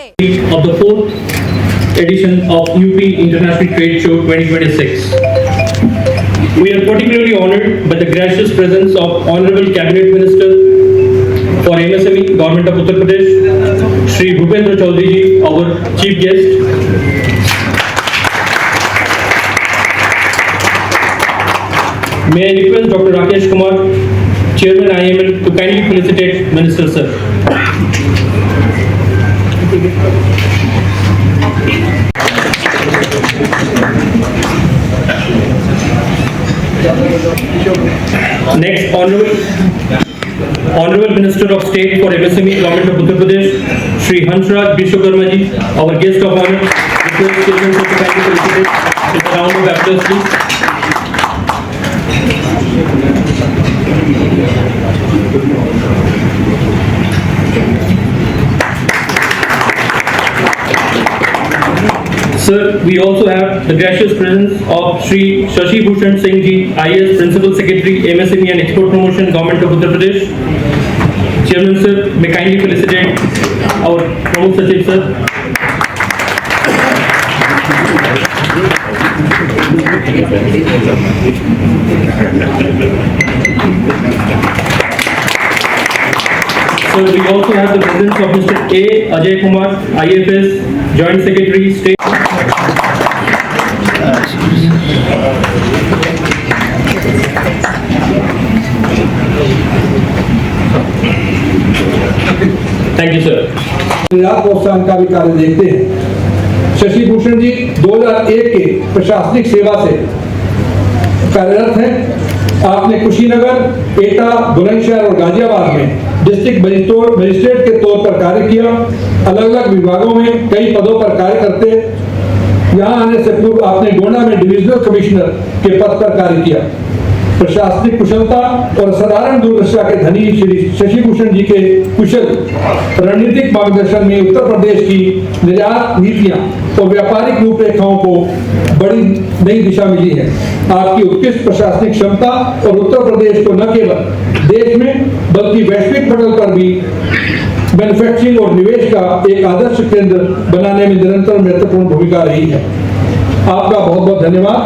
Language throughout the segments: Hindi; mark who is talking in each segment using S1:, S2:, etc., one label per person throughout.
S1: of the 4th edition of UP International Trade Show 2026. We are particularly honored by the gracious presence of Honorable Cabinet Minister for MSME, Government of Uttar Pradesh, Shri Bhupendra Chaudhary ji, our Chief Guest. May I request Dr. Rakesh Kumar, Chairman IML, to kindly felicitate Minister Sir. Next, Honorable Minister of State for MSME, Government of Uttar Pradesh, Shri Hansraj Vishwakarma ji, our guest of honor. Request Chairman Sir to kindly felicitate with a round of applause, please. Sir, we also have the gracious presence of Shri Shashi Bhushan Singh ji, IAS Principal Secretary, MSME and Export Promotion, Government of Uttar Pradesh. Chairman Sir, may kindly felicitate our Pramukh Sachiv Sir. So we also have the presence of Mr. A. Ajay Kumar, IFS, Joint Secretary, State. Thank you, sir.
S2: प्रोत्साहन का भी कार्य देखते हैं। शशि भूषण जी 2001 के प्रशासनिक सेवा से कार्यरत हैं। आपने कुशीनगर, एटा, बुलंदशहर और गाजियाबाद में डिस्ट्रिक्ट मजिस्ट्रेट के तौर पर कार्य किया। अलग अलग विभागों में कई पदों पर कार्य करते यहाँ आने से पूर्व आपने गोंडा में डिविजनल कमिश्नर के पद पर कार्य किया। प्रशासनिक कुशलता और असाधारण दूरदर्शिता के धनी श्री शशि भूषण जी के कुशल रणनीतिक मार्गदर्शन में उत्तर प्रदेश की निर्यात नीतियां और व्यापारिक रूपरेखाओं को बड़ी नई दिशा मिली है। आपकी उत्कृष्ट प्रशासनिक क्षमता और उत्तर प्रदेश को न केवल देश में बल्कि वैश्विक पटल पर भी मैन्युफैक्चरिंग और निवेश का एक आदर्श केंद्र बनाने में निरंतर महत्वपूर्ण भूमिका रही है। आपका बहुत बहुत धन्यवाद।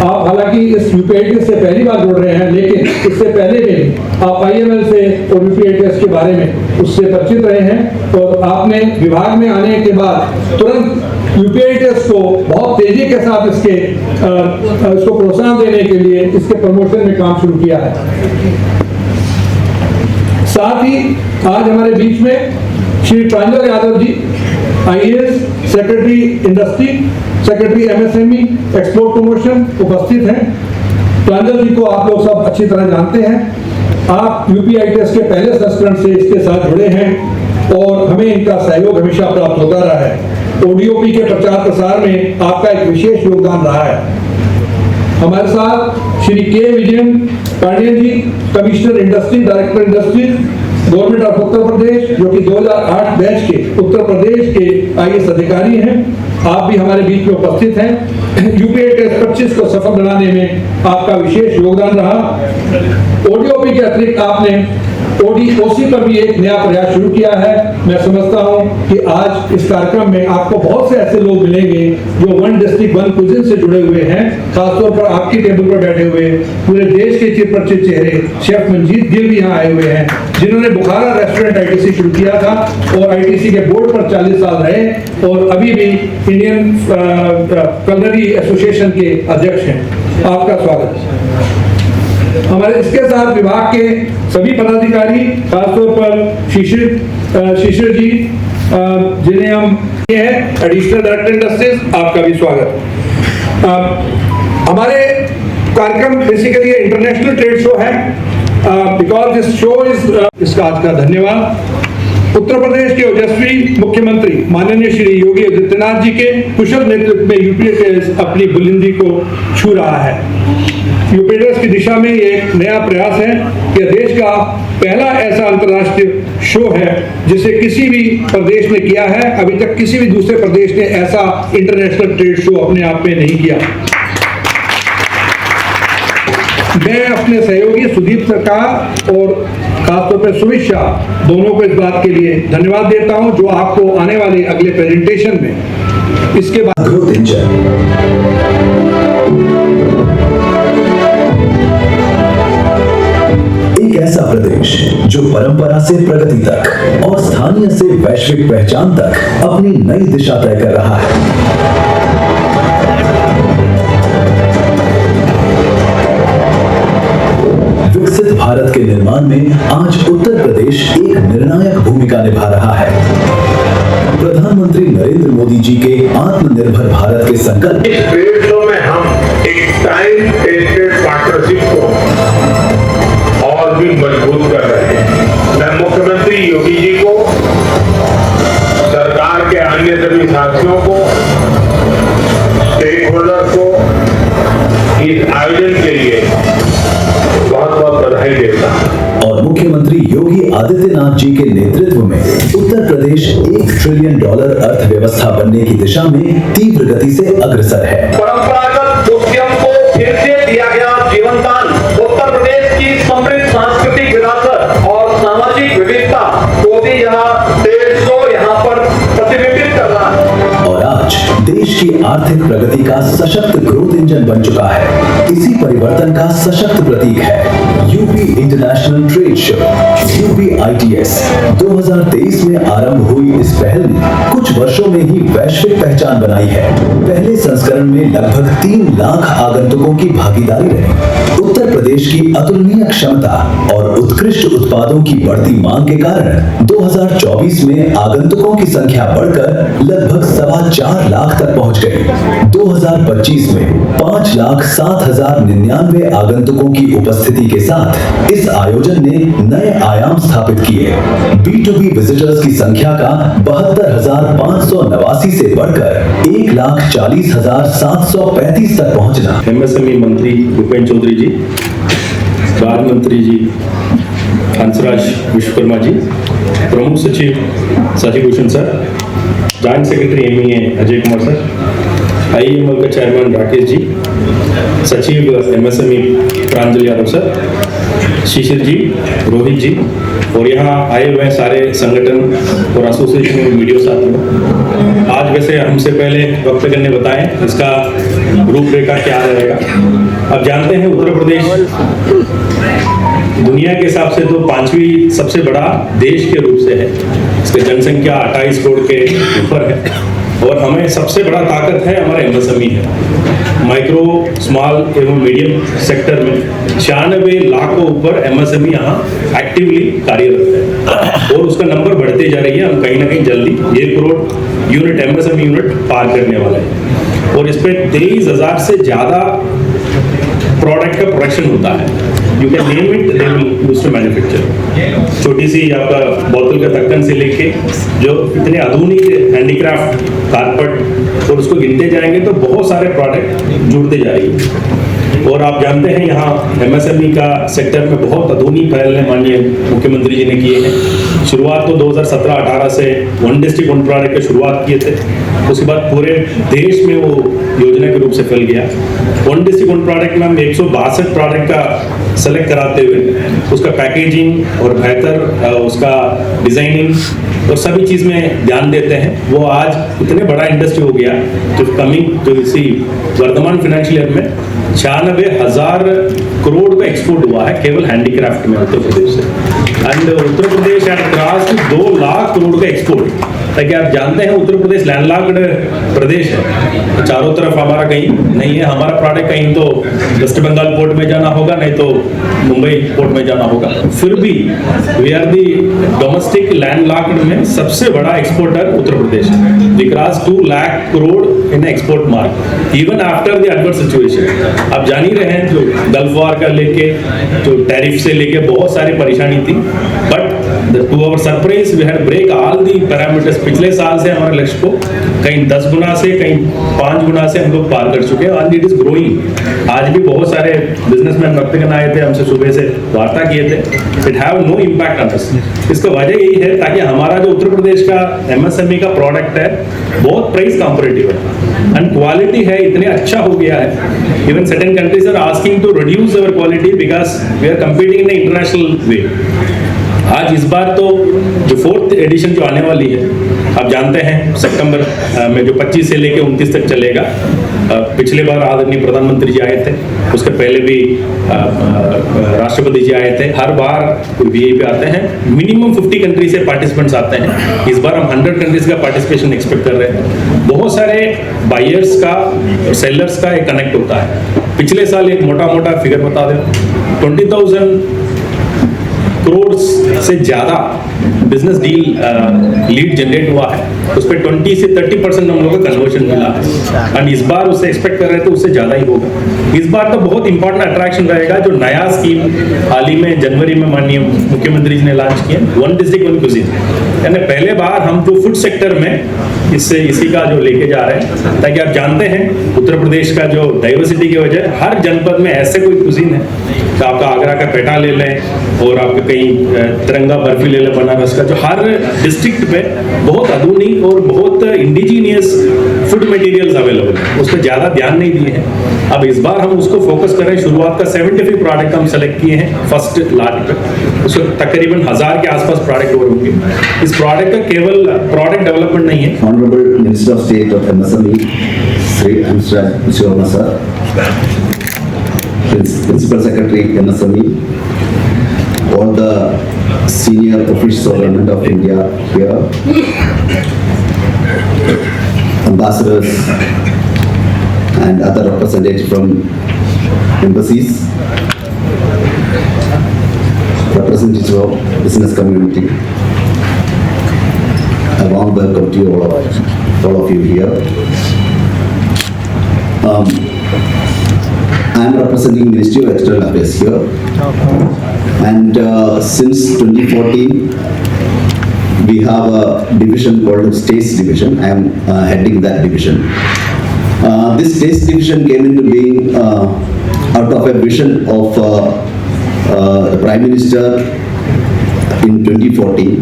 S2: आप हालांकि इस यूपीआईटीएस से पहली बार जुड़ रहे हैं, लेकिन इससे पहले भी आप आईएमएल से और यूपीआईटीएस के बारे में उससे परिचित रहे हैं और आपने विभाग में आने के बाद तुरंत यूपीआईटीएस को बहुत तेजी के साथ इसको प्रोत्साहन देने के लिए इसके प्रमोशन में काम शुरू किया है। साथ ही आज हमारे बीच में Shri Pranjal Yadav ji, IAS, secretary industry, secretary MSME, export promotion उपस्थित हैं। प्रांजल जी को आप लोग सब अच्छी तरह जानते हैं। आप यूपीआईटीएस के पहले संस्करण से इसके साथ जुड़े हैं और हमें इनका सहयोग हमेशा प्राप्त होता रहा है। ओडीओपी के प्रचार प्रसार में आपका एक विशेष योगदान रहा है। हमारे साथ Shri K Vijayan Pandey ji, commissioner industry, director industries, government of Uttar Pradesh, जो कि 2008 बैच के उत्तर प्रदेश के आईएएस अधिकारी हैं। आप भी हमारे बीच में उपस्थित हैं। यूपीआईटीएस 25 को सफल बनाने में आपका विशेष योगदान रहा। ओडीओपी के अतिरिक्त आपने ओडीओसी पर भी एक नया प्रयास शुरू किया है। मैं समझता हूं कि आज इस कार्यक्रम में आपको बहुत से ऐसे लोग मिलेंगे जो वन डिस्ट्रिक्ट वन कुजिन से जुड़े हुए हैं। खासतौर पर आपकी टेबल पर बैठे हुए पूरे देश के चिरपरिचित चेहरे शेफ मंजीत गिल भी यहाँ आए हुए हैं, जिन्होंने बुखारा रेस्टोरेंट आईटीसी शुरू किया था और आईटीसी के बोर्ड पर 40 साल रहे और अभी भी इंडियन कलनरी एसोसिएशन के अध्यक्ष हैं। आपका स्वागत। हमारे इसके साथ विभाग के सभी पदाधिकारी, खासतौर पर शिशिर जी, जिन्हें हम हैं एडिशनल डायरेक्टर इंडस्ट्रीज, आपका भी स्वागत। हमारे कार्यक्रम बेसिकली इंटरनेशनल ट्रेड शो है। बिकॉज दिस शो इज इसका आज का धन्यवाद उत्तर प्रदेश के ओजस्वी मुख्यमंत्री माननीय श्री योगी आदित्यनाथ जी के कुशल नेतृत्व में यूपीआईटीएस अपनी बुलंदी को छू रहा है। यूपीआईटीएस की दिशा में ये एक नया प्रयास है। यह देश का पहला ऐसा अंतर्राष्ट्रीय शो है जिसे किसी भी प्रदेश ने किया है। अभी तक किसी भी दूसरे प्रदेश ने ऐसा इंटरनेशनल ट्रेड शो अपने आप में नहीं किया। मैं अपने सहयोगी सुदीप सरकार और खासतौर पर सुमित शाह दोनों को इस बात के लिए धन्यवाद देता हूं, जो आपको आने वाले अगले प्रेजेंटेशन में इसके बाद
S3: ग्रोथ इंजन। एक ऐसा प्रदेश जो परंपरा से प्रगति तक और स्थानीय से वैश्विक पहचान तक अपनी नई दिशा तय कर रहा है। विकसित भारत के निर्माण में आज उत्तर प्रदेश एक निर्णायक भूमिका निभा रहा है। प्रधानमंत्री नरेंद्र मोदी जी के आत्मनिर्भर भारत के संकल्प
S4: इस ट्रेड शो में हम एक टाइम टेस्टेड पार्टनरशिप को और भी मजबूत कर रहे हैं। मैं मुख्यमंत्री योगी जी को, सरकार के अन्य सभी साथियों को, स्टेक होल्डर को इस आयोजन के लिए बहुत बहुत बधाई देता हूं।
S3: और मुख्यमंत्री योगी आदित्यनाथ जी के नेतृत्व में उत्तर प्रदेश $1 ट्रिलियन अर्थव्यवस्था बनने की दिशा में तीव्र गति से अग्रसर है।
S5: परंपरागत उद्यम को फिर से दिया गया जीवनदान उत्तर प्रदेश की समृद्ध सांस्कृतिक विरासत और सामाजिक विविधता को भी यहाँ देश को यहाँ पर प्रतिबिंबित कर रहा है।
S3: और आज देश की आर्थिक प्रगति का सशक्त ग्रोथ इंजन बन चुका है। इसी परिवर्तन का सशक्त प्रतीक है UP international trade show UPITS। 2023 में आरंभ हुई इस पहल ने कुछ वर्षों में ही वैश्विक पहचान बनाई है। पहले संस्करण में लगभग 3 लाख आगंतुकों की भागीदारी रही। उत्तर प्रदेश की अतुलनीय क्षमता और उत्कृष्ट उत्पादों की बढ़ती मांग के कारण 2024 में आगंतुकों की संख्या बढ़कर लगभग 4.25 लाख तक पहुंच गई। 2025 में 5,07,099 आगंतुकों की उपस्थिति के साथ इस आयोजन ने नए आयाम स्थापित किए। B2B विजिटर्स की संख्या का 72,589 से बढ़कर 1,40,735 तक पहुंचना।
S1: MSME मंत्री भूपेंद्र चौधरी जी, राज्य मंत्री जी हंसराज विश्वकर्मा जी, प्रमुख सचिव Shashi Bhushan sir, joint secretary MEA Ajay Kumar sir, IEML का चेयरमैन राकेश जी, सचिव MSME प्रांजल यादव सर, शिशिर जी, रोहित जी, और यहाँ आए हुए सारे संगठन और एसोसिएशन मीडिया साथियों। आज वैसे हमसे पहले वक्तव्य ने बताएं इसका रूपरेखा क्या रहेगा। अब जानते हैं उत्तर प्रदेश दुनिया के हिसाब से तो 5वीं सबसे बड़ा देश के रूप से है। इसकी जनसंख्या 28 करोड़ के ऊपर है और हमें सबसे बड़ा ताकत है हमारा MSME है। माइक्रो स्मॉल एवं मीडियम सेक्टर में 96 लाख को ऊपर MSME यहाँ एक्टिवली कार्यरत है और उसका नंबर बढ़ते जा रही है। हम कहीं ना कहीं जल्दी 1 करोड़ यूनिट MSME यूनिट पार करने वाले हैं और इस पे 23,000 से ज्यादा प्रोडक्ट का प्रोडक्शन होता है। You can name it, they will used to manufacture. छोटी सी आपका बोतल का ढक्कन से लेके जो इतने आधुनिक हैंडीक्राफ्ट कारपेट और उसको गिनते जाएंगे तो बहुत सारे प्रोडक्ट जुड़ते जा रही है। और आप जानते हैं यहाँ MSME का सेक्टर में बहुत आधुनिक पहल माननीय मुख्यमंत्री जी ने किए हैं। शुरुआत तो 2017-18 से 1 डिस्ट्रिक्ट 1 प्रोडक्ट की शुरुआत किए थे। उसके बाद पूरे देश में वो योजना के रूप से फैल गया। 1 डिस्ट्रिक्ट 1 प्रोडक्ट में हम 162 प्रोडक्ट का सेलेक्ट कराते हुए उसका पैकेजिंग और बेहतर उसका डिजाइनिंग और सभी चीज में ध्यान देते हैं। वो आज इतने बड़ा इंडस्ट्री हो गया जो कमिंग तो इसी वर्तमान फाइनेंशियल ईयर में 96,000 करोड़ का एक्सपोर्ट हुआ है केवल हैंडीक्राफ्ट में उत्तर प्रदेश से। And Uttar Pradesh had crossed 2 lakh crore का एक्सपोर्ट। ताकि आप जानते हैं उत्तर प्रदेश लैंडलॉक्ड प्रदेश है, चारों तरफ हमारा कहीं नहीं है। हमारा प्रोडक्ट कहीं तो वेस्ट बंगाल पोर्ट में जाना होगा, नहीं तो मुंबई पोर्ट में जाना होगा। फिर भी we are the domestic landlocked में सबसे बड़ा एक्सपोर्टर उत्तर प्रदेश है। We cross 2 lakh crore in export mark even after the adverse situation. आप जान ही रहे हैं जो गल्फ वॉर का लेके जो टैरिफ से लेके बहुत सारी परेशानी थी, but to our surprise we had break all the parameters. पिछले साल से हमारे लक्ष्य को कहीं 10 गुना से कहीं 5 गुना से हम लोग पार कर चुके हैं एंड इट इज ग्रोइंग। आज भी बहुत सारे बिजनेसमैन रक्तगण आए थे, हमसे सुबह से वार्ता किए थे। It have no impact on us. इसका वजह यही है ताकि हमारा जो उत्तर प्रदेश का MSME का प्रोडक्ट है बहुत प्राइस कॉम्पिटिटिव है। एंड क्वालिटी है इतने अच्छा हो गया है, even certain countries are asking to reduce our quality because we are competing in international way. आज इस बार तो जो 4th एडिशन जो आने वाली है, आप जानते हैं सितंबर में जो 25 से लेकर 29 तक चलेगा। पिछले बार आदरणीय प्रधानमंत्री जी आए थे, उसके पहले भी राष्ट्रपति जी आए थे। हर बार वीआईपी आते हैं, मिनिमम 50 कंट्री से पार्टिसिपेंट्स आते हैं। इस बार हम 100 कंट्रीज का पार्टिसिपेशन एक्सपेक्ट कर रहे हैं। बहुत सारे बायर्स का और सेलर्स का एक कनेक्ट होता है। पिछले साल एक मोटा मोटा फिगर बता दें, 20,000 करोड़ से ज्यादा बिजनेस डील लीड जनरेट हुआ है, उस पर 20 से 30% हम लोगों को कन्वर्शन मिला है। एंड इस बार उससे एक्सपेक्ट कर रहे थे उससे ज्यादा ही होगा। इस बार तो बहुत इंपॉर्टेंट अट्रैक्शन रहेगा जो नया स्कीम हाल ही में जनवरी में माननीय मुख्यमंत्री जी ने लॉन्च किया, वन डिस्ट्रिक्ट वन क्यूजिन। यानी पहले बार हम जो फूड सेक्टर में इसी का जो लेके जा रहे हैं, ताकि आप जानते हैं उत्तर प्रदेश का जो डाइवर्सिटी की वजह, हर जनपद में ऐसे कोई कुजीन है, तो आपका आगरा का पेठा ले लें और आपके कहीं तिरंगा बर्फी ले लें बनारस का, जो हर डिस्ट्रिक्ट पे बहुत आधुनिक और बहुत इंडिजीनियस फूड मटेरियल्स अवेलेबल है, उस पर ज़्यादा ध्यान नहीं दिए हैं। अब इस बार हम उसको फोकस कर रहे हैं। शुरुआत का 75 प्रोडक्ट हम सेलेक्ट किए हैं फर्स्ट लॉट पे, उसको तकरीबन 1000 के आसपास प्रोडक्ट और होंगे। इस प्रोडक्ट का केवल प्रोडक्ट डेवलपमेंट नहीं है।
S6: Honorable Minister of State of MSME, Sri Amstrad Vishwama sir, Principal Secretary MSME, all the senior officials of Government of India here, ambassadors and other representatives from embassies, representatives of business community. A warm welcome to you all of you here. I am representing Ministry of External Affairs here, and since 2014 we have a division called States Division. I am heading that division. This States Division came into being out of a vision of the Prime Minister in 2014,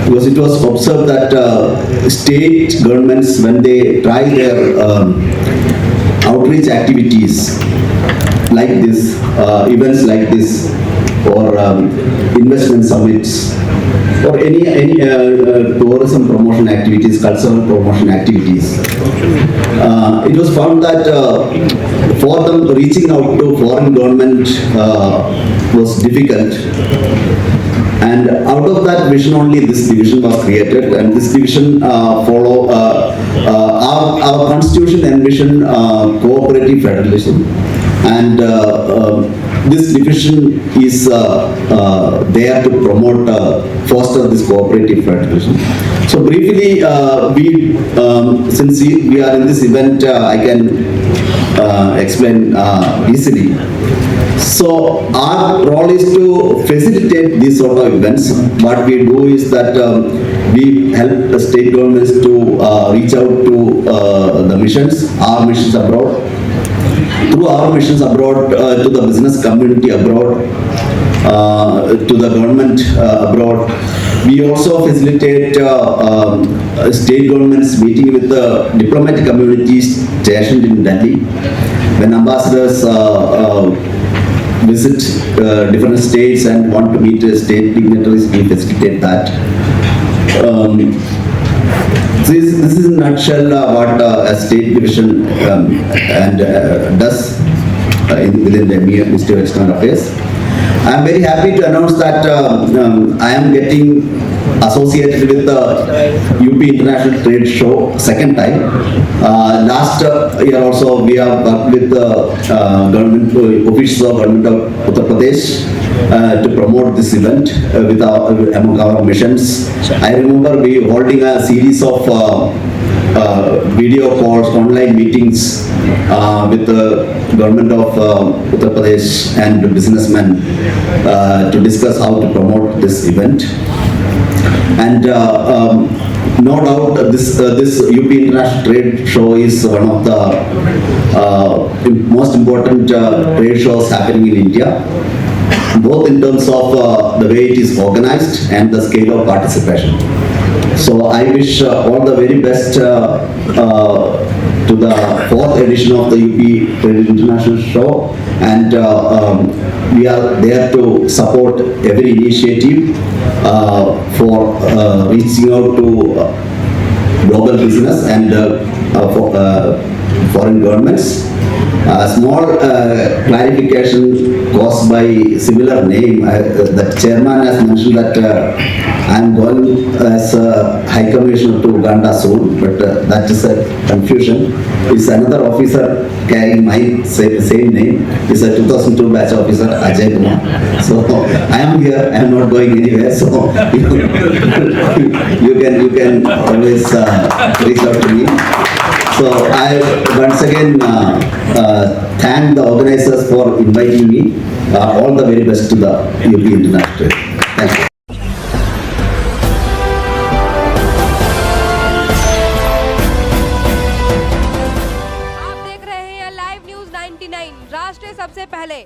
S6: because it was observed that state governments, when they try their outreach activities like this, events like this, or investment summits, or any tourism promotion activities, cultural promotion activities, it was found that for them reaching out to foreign government was difficult. And out of that vision only this division was created, and this division follow our constitution envision cooperative federalism, and this division is there to promote, foster this cooperative federalism. So briefly, since we are in this event, I can explain easily. So our role is to facilitate these sort of events. What we do is that we help the state governments to reach out to the missions, our missions abroad. Through our missions abroad, to the business community abroad, to the government abroad. We also facilitate state governments meeting with the diplomatic communities stationed in Delhi. When ambassadors visit different states and want to meet state dignitaries, we facilitate that. This is in a nutshell what a state division does within the Ministry of External Affairs. I am very happy to announce that I am getting associated with the UP International Trade Show second time. Last year also we have worked with the government officials of Government of Uttar Pradesh to promote this event among our missions. I remember we holding a series of video calls, online meetings with the government of Uttar Pradesh and businessmen to discuss how to promote this event. And no doubt this UP International Trade Show is one of the most important trade shows happening in India, both in terms of the way it is organized and the scale of participation. So I wish all the very best to the 4th edition of the UP Trade International Show, and we are there to support every initiative for reaching out to global business and for foreign governments. Small clarification caused by similar name. The chairman has mentioned that I am going as a High Commissioner to Uganda soon, but that is a confusion. It's another officer carrying my same name. It's a 2002 batch officer, Ajay Kumar. So I am here. I am not going anywhere. So you can always reach out to me. So I once again thank the organizers for inviting me. All the very best to the UP International. Thank you.
S7: आप देख रहे हैं लाइव न्यूज 99 राष्ट्र सबसे पहले।